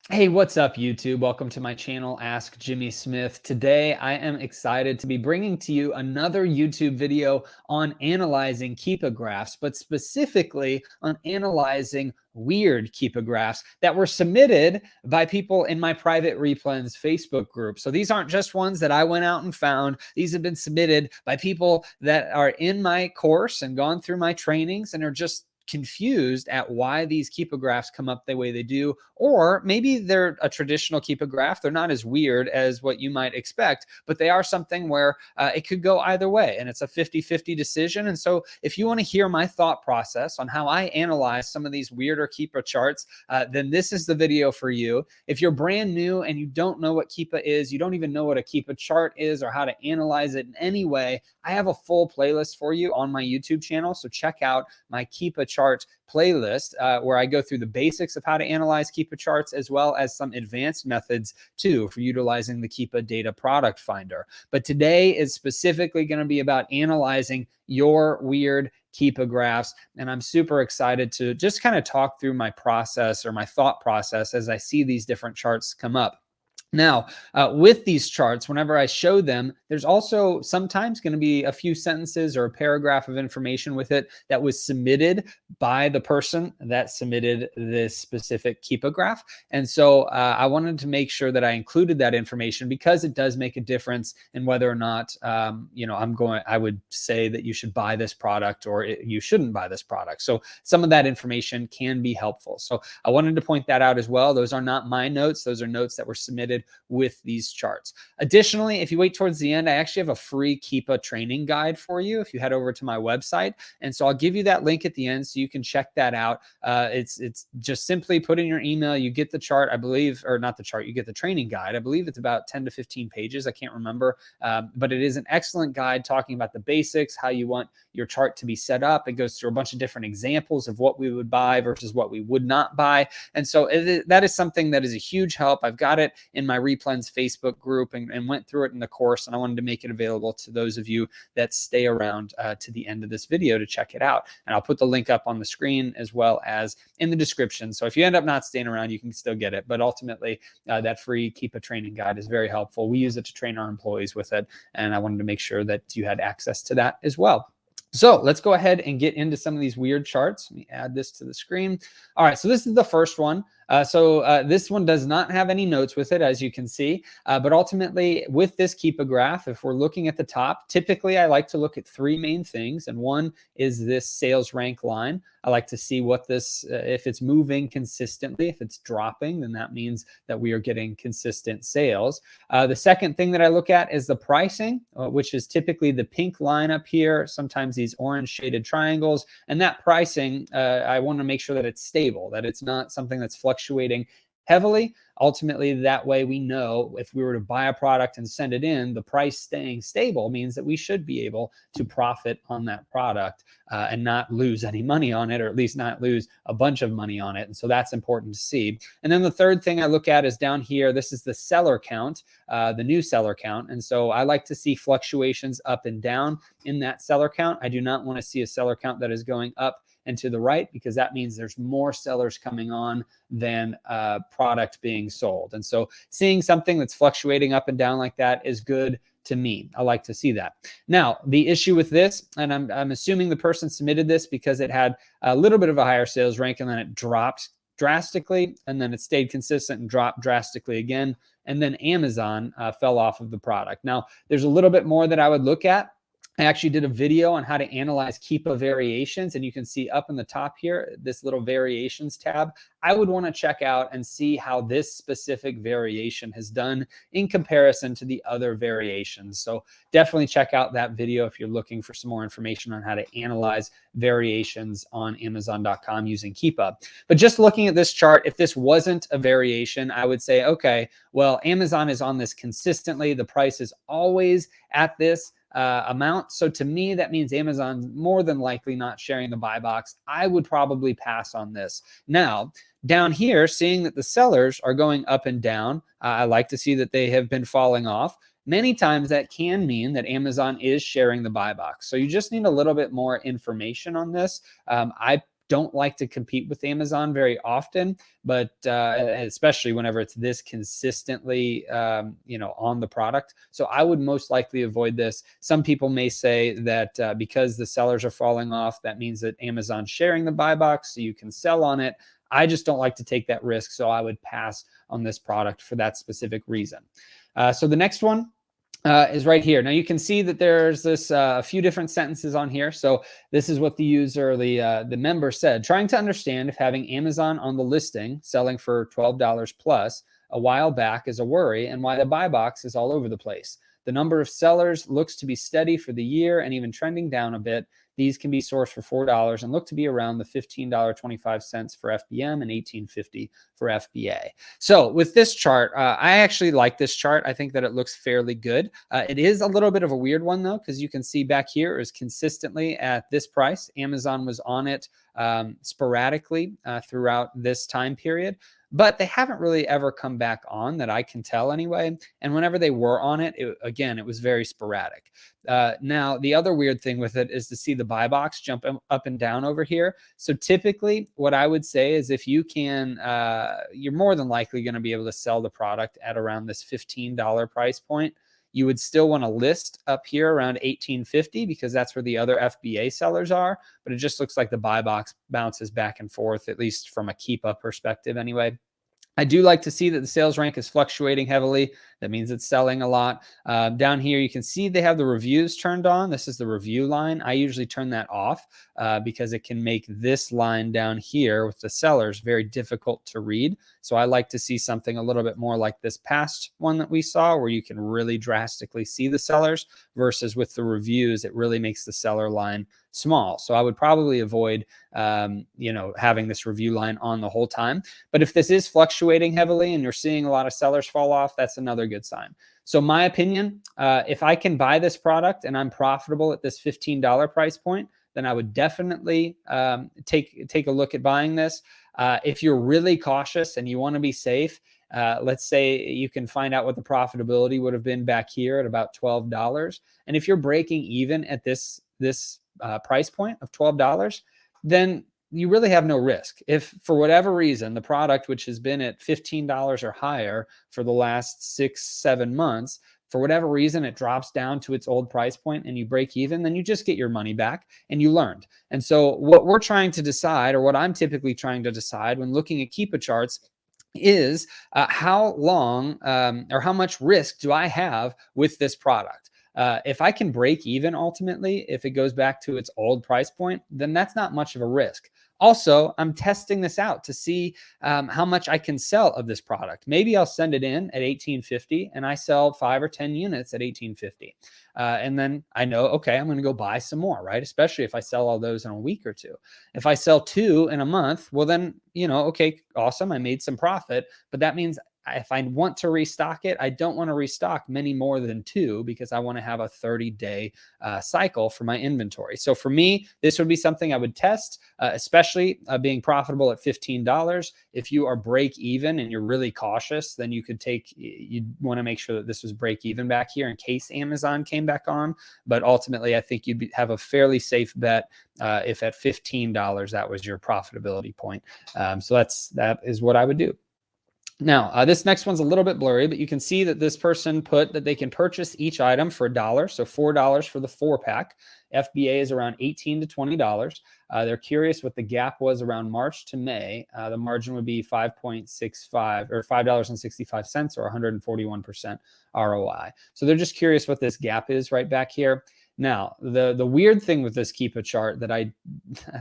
Hey, what's up, YouTube? Welcome to my channel, Ask Jimmy Smith. Today, I am excited to be bringing to you another YouTube video on analyzing Keepa graphs, but specifically on analyzing weird Keepa graphs that were submitted by people in my private Replens Facebook group. So these aren't just ones that I went out and found. These have been submitted by people that are in my course and gone through my trainings and are just confused at why these Keepa graphs come up the way they do, or maybe they're a traditional Keepa graph. They're not as weird as what you might expect, but they are something where it could go either way, and it's a 50-50 decision. And so if you want to hear my thought process on how I analyze some of these weirder Keepa charts, then this is the video for you. If you're brand new and you don't know what Keepa is, you don't even know what a Keepa chart is or how to analyze it in any way, I have a full playlist for you on my YouTube channel. So check out my Keepa chart playlist where I go through the basics of how to analyze Keepa charts, as well as some advanced methods too for utilizing the Keepa data product finder. But today is specifically going to be about analyzing your weird Keepa graphs. And I'm super excited to just kind of talk through my process or my thought process as I see these different charts come up. Now, with these charts, whenever I show them, there's also sometimes going to be a few sentences or a paragraph of information with it that was submitted by the person that submitted this specific Keepa graph. And so I wanted to make sure that I included that information because it does make a difference in whether or not, I would say that you should buy this product or you shouldn't buy this product. So some of that information can be helpful. So I wanted to point that out as well. Those are not my notes. Those are notes that were submitted with these charts. Additionally, if you wait towards the end, I actually have a free Keepa training guide for you if you head over to my website. And so I'll give you that link at the end so you can check that out. It's just simply put in your email, you get the chart, I believe, or not the chart, you get the training guide. I believe it's about 10 to 15 pages. I can't remember, but it is an excellent guide talking about the basics, how you want your chart to be set up. It goes through a bunch of different examples of what we would buy versus what we would not buy. And so that is something that is a huge help. I've got it in my Replens Facebook group and went through it in the course, and I wanted to make it available to those of you that stay around to the end of this video to check it out. And I'll put the link up on the screen as well as in the description. So if you end up not staying around, you can still get it. But ultimately, that free Keepa training guide is very helpful. We use it to train our employees with it, and I wanted to make sure that you had access to that as well. So let's go ahead and get into some of these weird charts. Let me add this to the screen. All right, so this is the first one. This one does not have any notes with it, as you can see. But ultimately, with this Keepa graph, if we're looking at the top, typically I like to look at three main things. And one is this sales rank line. I like to see what this, if it's moving consistently. If it's dropping, then that means that we are getting consistent sales. The second thing that I look at is the pricing, which is typically the pink line up here, sometimes these orange shaded triangles. And that pricing, I want to make sure that it's stable, that it's not something that's fluctuating heavily. Ultimately, that way we know if we were to buy a product and send it in, the price staying stable means that we should be able to profit on that product and not lose any money on it, or at least not lose a bunch of money on it. And so that's important to see. And then the third thing I look at is down here. This is the seller count, the new seller count. And so I like to see fluctuations up and down in that seller count. I do not want to see a seller count that is going up and to the right, because that means there's more sellers coming on than product being sold. And so seeing something that's fluctuating up and down like that is good to me. I like to see that. Now, the issue with this, and I'm assuming the person submitted this because it had a little bit of a higher sales rank and then it dropped drastically, and then it stayed consistent and dropped drastically again. And then Amazon fell off of the product. Now, there's a little bit more that I would look at. I actually did a video on how to analyze Keepa variations, and you can see up in the top here, this little variations tab. I would want to check out and see how this specific variation has done in comparison to the other variations. So definitely check out that video if you're looking for some more information on how to analyze variations on Amazon.com using Keepa. But just looking at this chart, if this wasn't a variation, I would say, okay, well, Amazon is on this consistently. The price is always at this amount. So to me, that means Amazon's more than likely not sharing the buy box. I would probably pass on this. Now, down here, seeing that the sellers are going up and down, I like to see that they have been falling off. Many times that can mean that Amazon is sharing the buy box. So you just need a little bit more information on this. I don't like to compete with Amazon very often, but especially whenever it's this consistently, on the product. So I would most likely avoid this. Some people may say that because the sellers are falling off, that means that Amazon's sharing the buy box so you can sell on it. I just don't like to take that risk, so I would pass on this product for that specific reason. So the next one is right here. Now you can see that there's this a few different sentences on here. So this is what the user, the member said, trying to understand if having Amazon on the listing selling for $12 plus a while back is a worry and why the buy box is all over the place. The number of sellers looks to be steady for the year and even trending down a bit. These can be sourced for $4 and look to be around the $15.25 for FBM and $18.50 for FBA. So with this chart, I actually like this chart. I think that it looks fairly good. It is a little bit of a weird one though, because you can see back here is consistently at this price. Amazon was on it sporadically throughout this time period, but they haven't really ever come back on that I can tell anyway. And whenever they were on it, again, it was very sporadic. Now, the other weird thing with it is to see the buy box jump up and down over here. So typically what I would say is if you can, you're more than likely going to be able to sell the product at around this $15 price point. You would still want to list up here around $18.50 because that's where the other FBA sellers are. But it just looks like the buy box bounces back and forth, at least from a Keepa perspective anyway. I do like to see that the sales rank is fluctuating heavily. That means it's selling a lot. Down here, you can see they have the reviews turned on. This is the review line. I usually turn that off because it can make this line down here with the sellers very difficult to read. So I like to see something a little bit more like this past one that we saw, where you can really drastically see the sellers, versus with the reviews, it really makes the seller line small. So I would probably avoid, having this review line on the whole time. But if this is fluctuating heavily and you're seeing a lot of sellers fall off, that's another good sign. So my opinion, if I can buy this product and I'm profitable at this $15 price point, then I would definitely take a look at buying this. If you're really cautious and you want to be safe, let's say you can find out what the profitability would have been back here at about $12. And if you're breaking even at this price point of $12, then you really have no risk. If for whatever reason, the product, which has been at $15 or higher for the last 6-7 months, for whatever reason, it drops down to its old price point and you break even, then you just get your money back and you learned. And so what we're trying to decide, or what I'm typically trying to decide when looking at Keepa charts, is how long or how much risk do I have with this product? If I can break even ultimately, if it goes back to its old price point, then that's not much of a risk. Also, I'm testing this out to see how much I can sell of this product. Maybe I'll send it in at $18.50 and I sell 5 or 10 units at $18.50. And then I know, okay, I'm going to go buy some more, right? Especially if I sell all those in a week or two. If I sell 2 in a month, well then, okay, awesome. I made some profit, but that means if I want to restock it, I don't want to restock many more than 2 because I want to have a 30-day cycle for my inventory. So for me, this would be something I would test, especially being profitable at $15. If you are break even and you're really cautious, then you'd want to make sure that this was break even back here in case Amazon came back on. But ultimately, I think you'd have a fairly safe bet if at $15 that was your profitability point. So that is what I would do. Now, this next one's a little bit blurry, but you can see that this person put that they can purchase each item for $1, so $4 for the 4-pack. FBA is around $18 to $20. They're curious what the gap was around March to May. The margin would be 5.65 or $5.65 or 141% ROI. So they're just curious what this gap is right back here. Now, the weird thing with this Keepa chart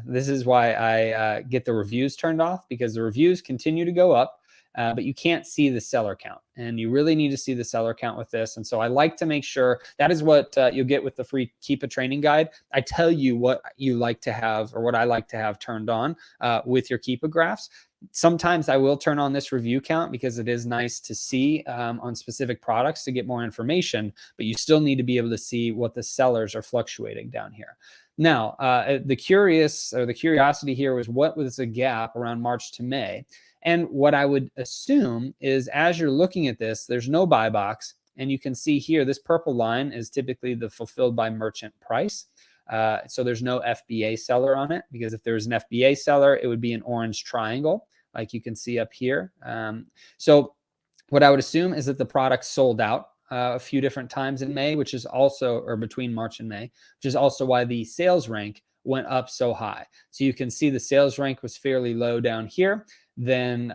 this is why I get the reviews turned off, because the reviews continue to go up. But you can't see the seller count, and you really need to see the seller count with this. And so I like to make sure that is what you'll get with the free Keepa training guide. I tell you what you like to have, or what I like to have turned on with your Keepa graphs. Sometimes I will turn on this review count because it is nice to see on specific products to get more information, but you still need to be able to see what the sellers are fluctuating down here. Now, the curiosity here was what was the gap around March to May? And what I would assume is, as you're looking at this, there's no buy box. And you can see here, this purple line is typically the fulfilled by merchant price. So there's no FBA seller on it, because if there was an FBA seller, it would be an orange triangle like you can see up here. So what I would assume is that the product sold out a few different times in May, which is also, or between March and May, which is also why the sales rank went up so high. So you can see the sales rank was fairly low down here. Then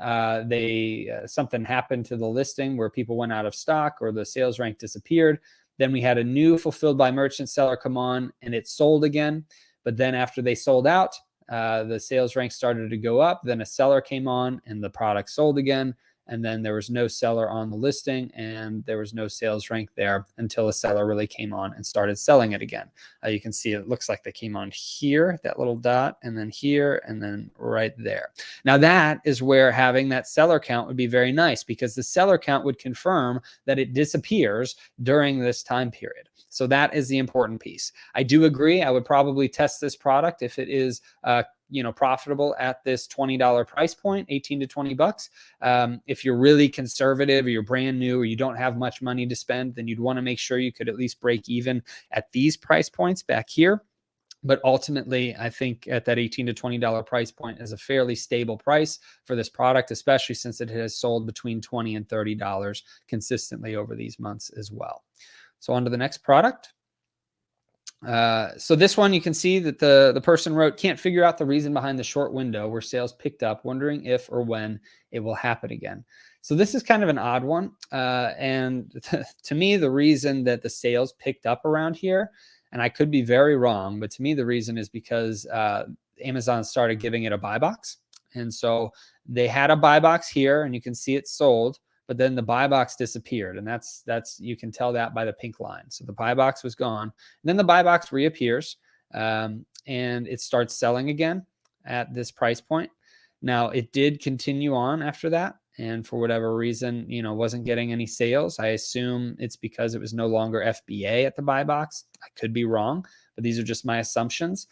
something happened to the listing where people went out of stock or the sales rank disappeared. Then we had a new fulfilled by merchant seller come on and it sold again. But then after they sold out, the sales rank started to go up. Then a seller came on and the product sold again. And then there was no seller on the listing and there was no sales rank there until a seller really came on and started selling it again. You can see it looks like they came on here, that little dot, and then here, and then right there. Now that is where having that seller count would be very nice, because the seller count would confirm that it disappears during this time period. So that is the important piece. I do agree. I would probably test this product if it is profitable at this $20 price point, 18 to 20 bucks. If you're really conservative or you're brand new or you don't have much money to spend, then you'd want to make sure you could at least break even at these price points back here. But ultimately, I think at that $18 to $20 price point is a fairly stable price for this product, especially since it has sold between $20 and $30 consistently over these months as well. So on to the next product. So this one, you can see that the person wrote, can't figure out the reason behind the short window where sales picked up, wondering if or when it will happen again. So this is kind of an odd one. And to me, the reason that the sales picked up around here, and I could be very wrong, but to me, the reason is because Amazon started giving it a buy box. And so they had a buy box here and you can see it sold, but then the buy box disappeared. And that's you can tell that by the pink line. So the buy box was gone. And then the buy box reappears and it starts selling again at this price point. Now it did continue on after that. And for whatever reason, wasn't getting any sales. I assume it's because it was no longer FBA at the buy box. I could be wrong, but these are just my assumptions.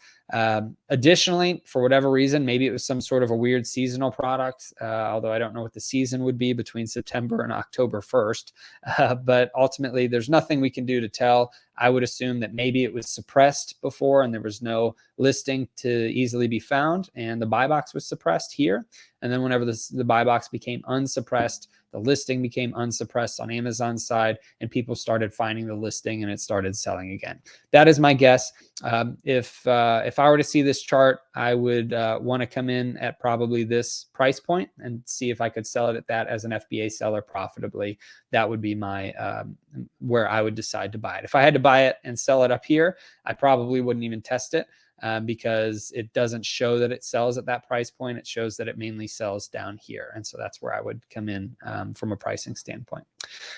Additionally, for whatever reason, maybe it was some sort of a weird seasonal product, although I don't know what the season would be between September and October 1st. But ultimately, there's nothing we can do to tell. I would assume that maybe it was suppressed before and there was no listing to easily be found, and the buy box was suppressed here. And then whenever the buy box became unsuppressed, the listing became unsuppressed on Amazon's side, and people started finding the listing and it started selling again. That is my guess. If I were to see this chart, I would want to come in at probably this price point and see if I could sell it at that as an FBA seller profitably. That would be my where I would decide to buy it. If I had to buy it and sell it up here, I probably wouldn't even test it. Because it doesn't show that it sells at that price point. It shows that it mainly sells down here. And so that's where I would come in from a pricing standpoint.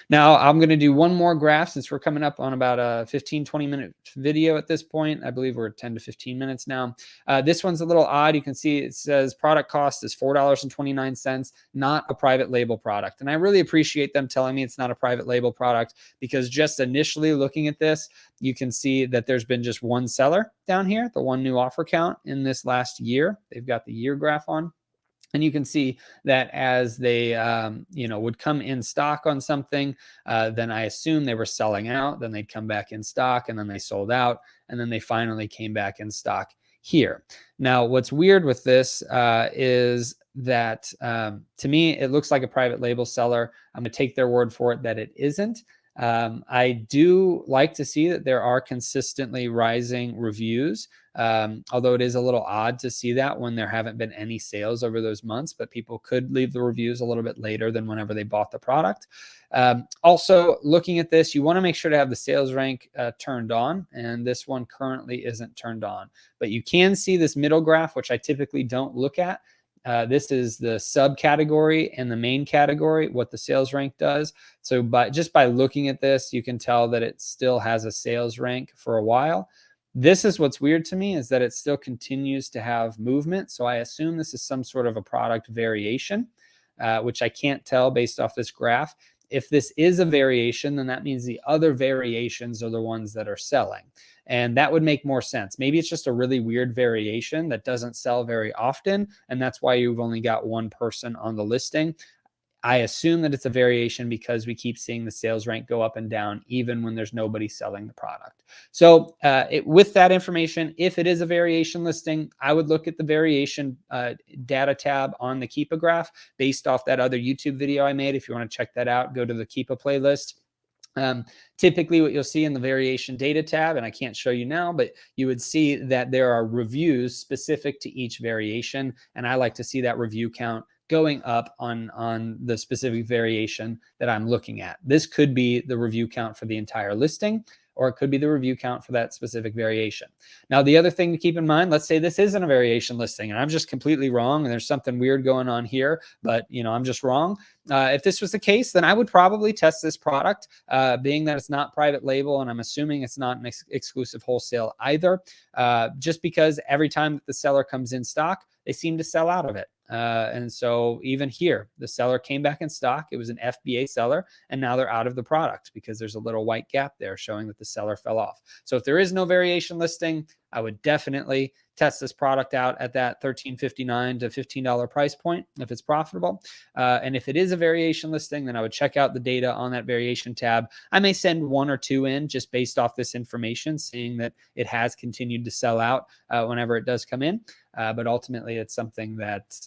Now I'm going to do one more graph since we're coming up on about a 15-20 minute video at this point. I believe we're at 10 to 15 minutes now. This one's a little odd. You can see it says product cost is $4.29, not a private label product. And I really appreciate them telling me it's not a private label product, because just initially looking at this, you can see that there's been just one seller down here, the one new offer count in this last year. They've got the year graph on. And you can see that as they, would come in stock on something, then I assume they were selling out. Then they'd come back in stock, and then they sold out, and then they finally came back in stock here. Now, what's weird with this is that to me, it looks like a private label seller. I'm going to take their word for it that it isn't. I do like to see that there are consistently rising reviews, although it is a little odd to see that when there haven't been any sales over those months, but people could leave the reviews a little bit later than whenever they bought the product. Also, looking at this, you want to make sure to have the sales rank turned on, and this one currently isn't turned on. But you can see this middle graph, which I typically don't look at. This is the subcategory and the main category, what the sales rank does. So just by looking at this, you can tell that it still has a sales rank for a while. This is what's weird to me, is that it still continues to have movement. So I assume this is some sort of a product variation, which I can't tell based off this graph. If this is a variation, then that means the other variations are the ones that are selling. And that would make more sense. Maybe it's just a really weird variation that doesn't sell very often, and that's why you've only got one person on the listing. I assume that it's a variation because we keep seeing the sales rank go up and down even when there's nobody selling the product. So with that information, if it is a variation listing, I would look at the variation data tab on the Keepa graph based off that other YouTube video I made. If you want to check that out, go to the Keepa playlist. Typically what you'll see in the variation data tab, and I can't show you now, but you would see that there are reviews specific to each variation. And I like to see that review count going up on the specific variation that I'm looking at. This could be the review count for the entire listing, or it could be the review count for that specific variation. Now, the other thing to keep in mind, let's say this isn't a variation listing and I'm just completely wrong and there's something weird going on here, but I'm just wrong. If this was the case, then I would probably test this product, being that it's not private label, and I'm assuming it's not an exclusive wholesale either, just because every time that the seller comes in stock, they seem to sell out of it. And so even here, the seller came back in stock. It was an FBA seller, and now they're out of the product because there's a little white gap there showing that the seller fell off. So if there is no variation listing, I would definitely test this product out at that $13.59 to $15 price point if it's profitable. And if it is a variation listing, then I would check out the data on that variation tab. I may send 1 or 2 in just based off this information, seeing that it has continued to sell out whenever it does come in. But ultimately, it's something that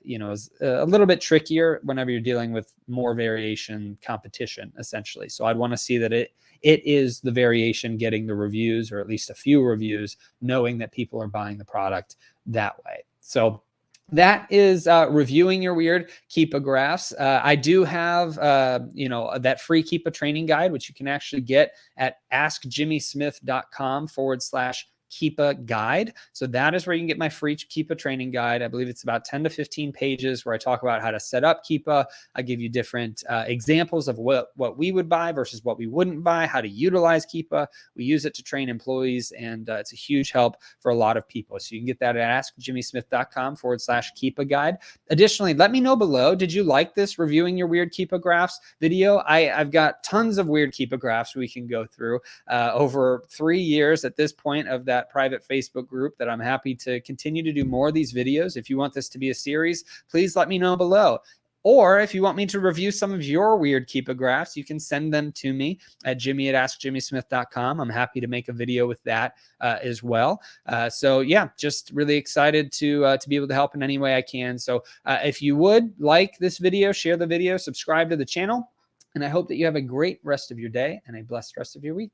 is a little bit trickier whenever you're dealing with more variation competition, essentially. So I'd want to see that it is the variation getting the reviews, or at least a few reviews, knowing that people are buying the product that way. So that is reviewing your weird Keepa graphs. I do have, that free Keepa training guide, which you can actually get at AskJimmySmith.com/Keepa guide. So that is where you can get my free Keepa training guide. I believe it's about 10 to 15 pages where I talk about how to set up Keepa. I give you different examples of what we would buy versus what we wouldn't buy, how to utilize Keepa. We use it to train employees, and it's a huge help for a lot of people. So you can get that at AskJimmySmith.com/Keepa guide. Additionally, let me know below, did you like this reviewing your weird Keepa graphs video? I've got tons of weird Keepa graphs we can go through over 3 years at this point of that private Facebook group, that I'm happy to continue to do more of these videos. If you want this to be a series, please let me know below. Or if you want me to review some of your weird Keepa graphs, you can send them to me at jimmy@askjimmysmith.com. I'm happy to make a video with that as well. So yeah, just really excited to be able to help in any way I can. So if you would like this video, share the video, subscribe to the channel, and I hope that you have a great rest of your day and a blessed rest of your week.